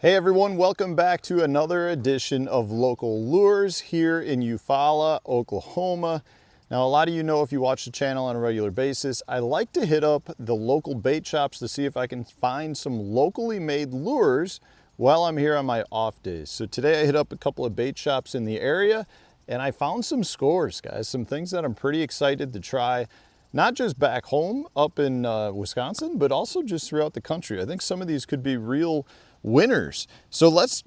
Hey everyone, welcome back to another edition of Local Lures here in Eufaula, Oklahoma. Now a lot of you know, if you watch the channel on a regular basis, I like to hit up the local bait shops to see if I can find some locally made lures while I'm here on my off days. So today I hit up a couple of bait shops in the area and I found some scores, guys, some things that I'm pretty excited to try. Not just back home up in Wisconsin, but also just throughout the country. I think some of these could be real winners. So let's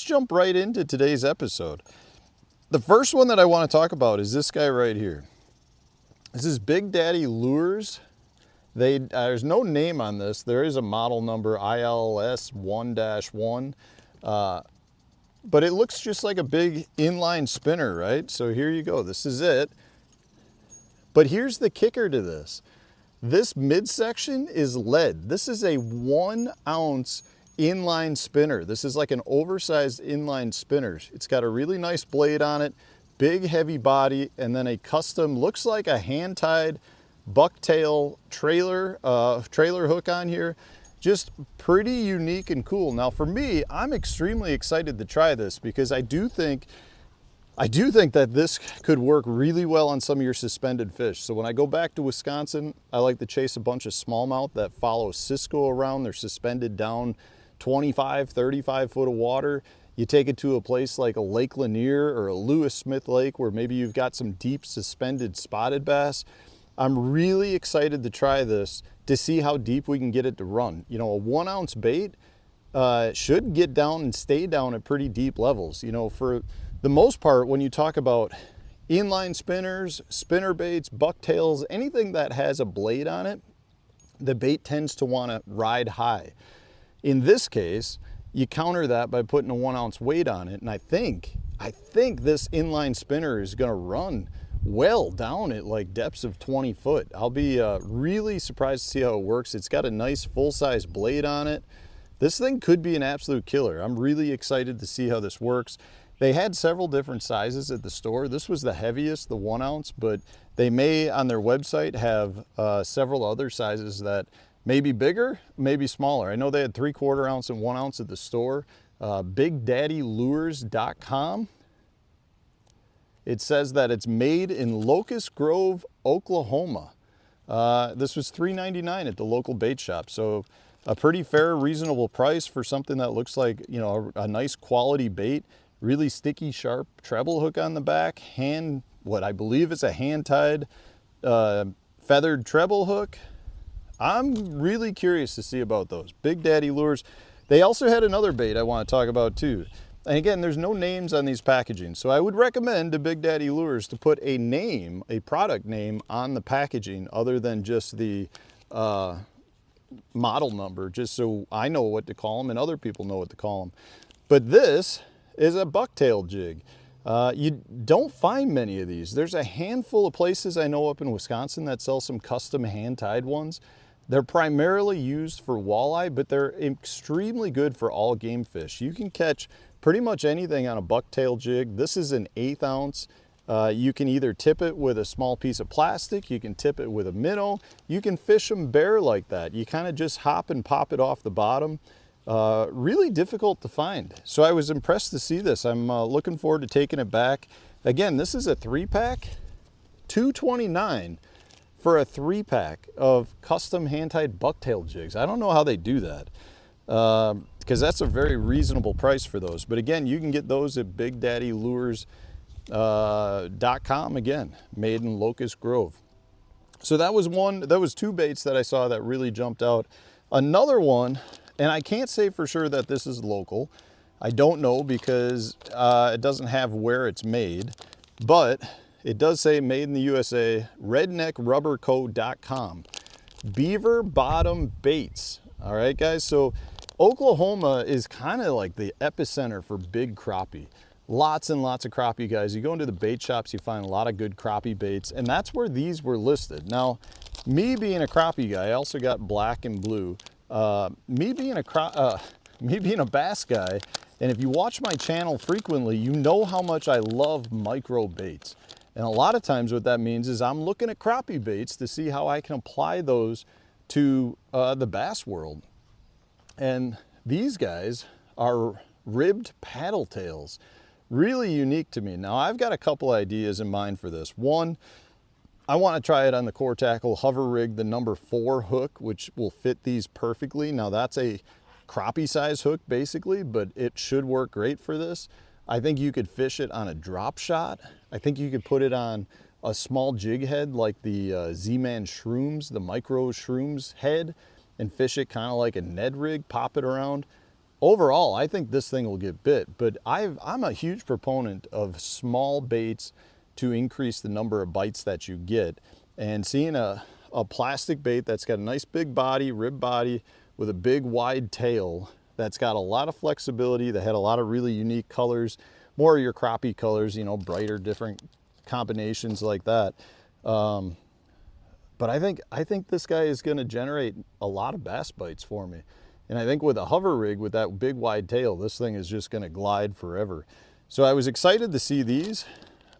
jump right into today's episode. The first one that I want to talk about is this guy right here. This is Big Daddy Lures. There's no name on this. There is a model number, ILS 1-1, but it looks just like a big inline spinner, right? So here you go. This is it. But here's the kicker to this. This midsection is lead. This is a 1 ounce inline spinner. This is like an oversized inline spinner. It's got a really nice blade on it, big heavy body, and then a custom, looks like a hand-tied bucktail trailer hook on here. Just pretty unique and cool. Now for me, I'm extremely excited to try this because I do think that this could work really well on some of your suspended fish. So when I go back to Wisconsin, I like to chase a bunch of smallmouth that follow Cisco around. They're suspended down 25, 35 foot of water. You take it to a place like a Lake Lanier or a Lewis Smith Lake where maybe you've got some deep suspended spotted bass. I'm really excited to try this to see how deep we can get it to run. You know, a 1 ounce bait should get down and stay down at pretty deep levels. You know, for the most part, when you talk about inline spinners, spinner baits, bucktails, anything that has a blade on it, the bait tends to want to ride high. In this case, you counter that by putting a 1 ounce weight on it, and I think this inline spinner is going to run well down at like depths of 20 foot. I'll be really surprised to see how it works. It's got a nice full-size blade on it. This thing could be an absolute killer. I'm really excited to see how this works. They had several different sizes at the store. This was the heaviest, the 1 ounce, but they may on their website have several other sizes that may be bigger, maybe smaller. I know they had 3/4 ounce and 1 ounce at the store. BigDaddyLures.com. It says that it's made in Locust Grove, Oklahoma. This was $3.99 at the local bait shop. So a pretty fair, reasonable price for something that looks like, you know, a nice quality bait. Really sticky, sharp treble hook on the back. What I believe is a hand-tied feathered treble hook. I'm really curious to see about those. Big Daddy Lures. They also had another bait I want to talk about too. And again, there's no names on these packaging. So I would recommend to Big Daddy Lures to put a name, a product name on the packaging other than just the model number, just so I know what to call them and other people know what to call them. But this is a Bucktail Jig. You don't find many of these. There's a handful of places I know up in Wisconsin that sell some custom hand-tied ones. They're primarily used for walleye, but they're extremely good for all game fish. You can catch pretty much anything on a Bucktail Jig. This is an 1/8 ounce. You can either tip it with a small piece of plastic, you can tip it with a minnow, you can fish them bare like that. You kind of just hop and pop it off the bottom. Really difficult to find. So I was impressed to see this. I'm looking forward to taking it back. Again, this is a 3-pack, $2.29 for a 3-pack of custom hand-tied bucktail jigs. I don't know how they do that because that's a very reasonable price for those. But again, you can get those at BigDaddyLures.com, again, made in Locust Grove. So that was 2 baits that I saw that really jumped out. Another one, and I can't say for sure that this is local. I don't know because it doesn't have where it's made, but it does say made in the USA, RedneckRubco.com. Beaver Bottom baits. All right, guys, so Oklahoma is kind of like the epicenter for big crappie. Lots and lots of crappie, guys. You go into the bait shops, you find a lot of good crappie baits, and that's where these were listed. Now, me being a crappie guy, I also got black and blue. Me being a bass guy, and if you watch my channel frequently, you know how much I love micro baits. And a lot of times what that means is I'm looking at crappie baits to see how I can apply those to the bass world. And these guys are ribbed paddle tails. Really unique to me. Now I've got a couple ideas in mind for this. One, I want to try it on the Core Tackle Hover Rig, the number 4 hook, which will fit these perfectly. Now that's a crappie size hook basically, but it should work great for this. I think you could fish it on a drop shot. I think you could put it on a small jig head like the Z-Man Shrooms, the micro Shrooms head, and fish it kind of like a Ned rig, pop it around. Overall, I think this thing will get bit, but I'm a huge proponent of small baits to increase the number of bites that you get. And seeing a plastic bait that's got a nice big body, rib body, with a big wide tail, that's got a lot of flexibility, that had a lot of really unique colors, more of your crappie colors, you know, brighter, different combinations like that. But I think this guy is going to generate a lot of bass bites for me. And I think with a hover rig with that big wide tail, this thing is just going to glide forever. So I was excited to see these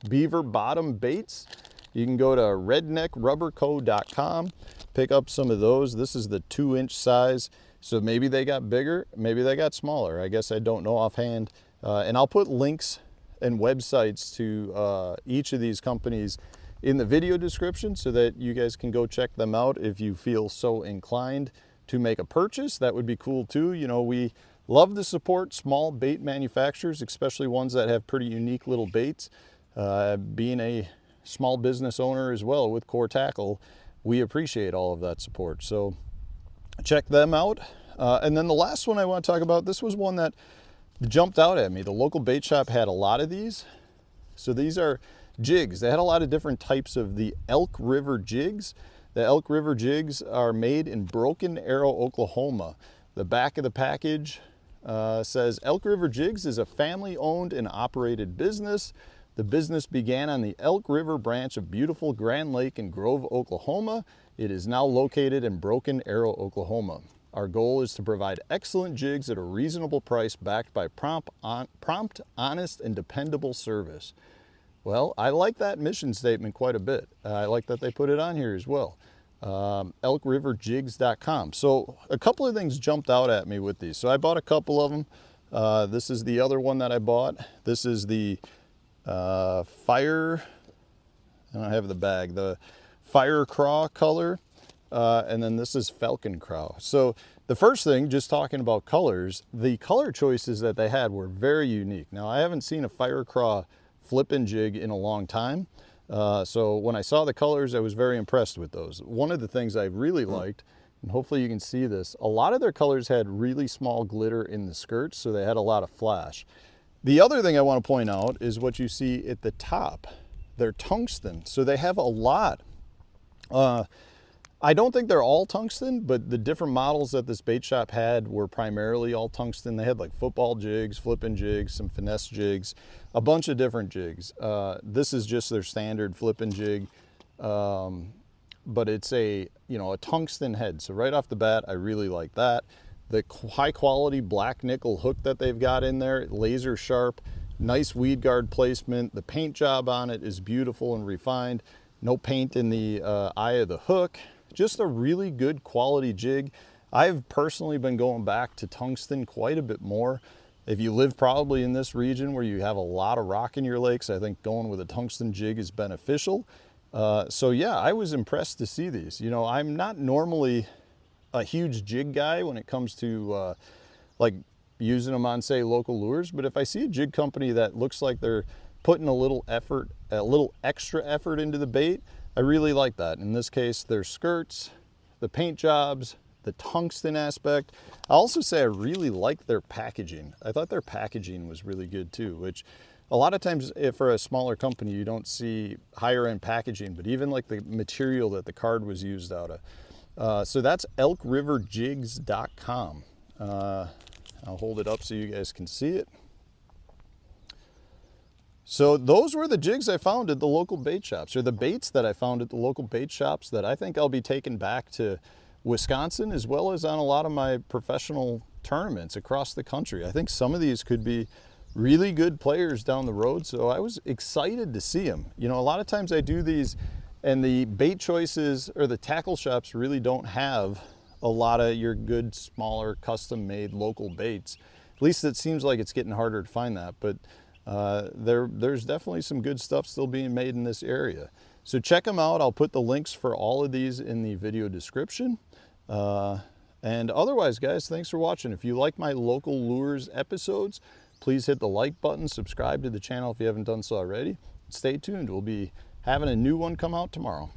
Beaver Bottom baits. You can go to redneckrubco.com, pick up some of those. This is the 2-inch size. So maybe they got bigger, maybe they got smaller. I guess I don't know offhand. And I'll put links and websites to each of these companies in the video description so that you guys can go check them out if you feel so inclined to make a purchase. That would be cool too. You know, we love to support small bait manufacturers, especially ones that have pretty unique little baits. Being a small business owner as well with Core Tackle, we appreciate all of that support. So check them out. And then the last one I want to talk about, this was one that jumped out at me. The local bait shop had a lot of these. So these are jigs. They had a lot of different types of the Elk River Jigs. The Elk River Jigs are made in Broken Arrow, Oklahoma. The back of the package says Elk River Jigs is a family-owned and operated business. The business began on the Elk River branch of beautiful Grand Lake in Grove, Oklahoma. It is now located in Broken Arrow, Oklahoma. Our goal is to provide excellent jigs at a reasonable price backed by prompt, honest, and dependable service. Well, I like that mission statement quite a bit. I like that they put it on here as well. elkriverjigs.com. So a couple of things jumped out at me with these. So I bought a couple of them. This is the other one that I bought. This is the fire, I don't have the bag, the fire craw color. And then this is Falcon Craw. So the first thing, just talking about colors, the color choices that they had were very unique. Now I haven't seen a fire craw flipping jig in a long time. So when I saw the colors, I was very impressed with those. One of the things I really liked, and hopefully you can see this, a lot of their colors had really small glitter in the skirts, so they had a lot of flash. The other thing I want to point out is what you see at the top. They're tungsten, so they have a lot. I don't think they're all tungsten, but the different models that this bait shop had were primarily all tungsten. They had like football jigs, flipping jigs, some finesse jigs, a bunch of different jigs. This is just their standard flipping jig, but it's a tungsten head. So right off the bat, I really like that. The high quality black nickel hook that they've got in there, laser sharp, nice weed guard placement. The paint job on it is beautiful and refined. No paint in the eye of the hook. Just a really good quality jig. I've personally been going back to tungsten quite a bit more. If you live probably in this region where you have a lot of rock in your lakes, I think going with a tungsten jig is beneficial. So yeah, I was impressed to see these. You know, I'm not normally a huge jig guy when it comes to like using them on, say, local lures, but if I see a jig company that looks like they're putting a little extra effort into the bait, I really like that. In this case, their skirts, the paint jobs, the tungsten aspect. I also say I really like their packaging. I thought their packaging was really good too, which a lot of times for a smaller company, you don't see higher end packaging, but even like the material that the card was used out of. So that's elkriverjigs.com. I'll hold it up so you guys can see it. So those were the jigs I found at the local bait shops, or the baits that I found at the local bait shops that I think I'll be taking back to Wisconsin, as well as on a lot of my professional tournaments across the country. I think some of these could be really good players down the road, so I was excited to see them. You know, a lot of times I do these and the bait choices or the tackle shops really don't have a lot of your good, smaller, custom-made local baits. At least it seems like it's getting harder to find that, but there's definitely some good stuff still being made in this area. So check them out. I'll put the links for all of these in the video description. And otherwise, guys, thanks for watching. If you like my local lures episodes, please hit the like button, subscribe to the channel if you haven't done so already. Stay tuned. We'll be having a new one come out tomorrow.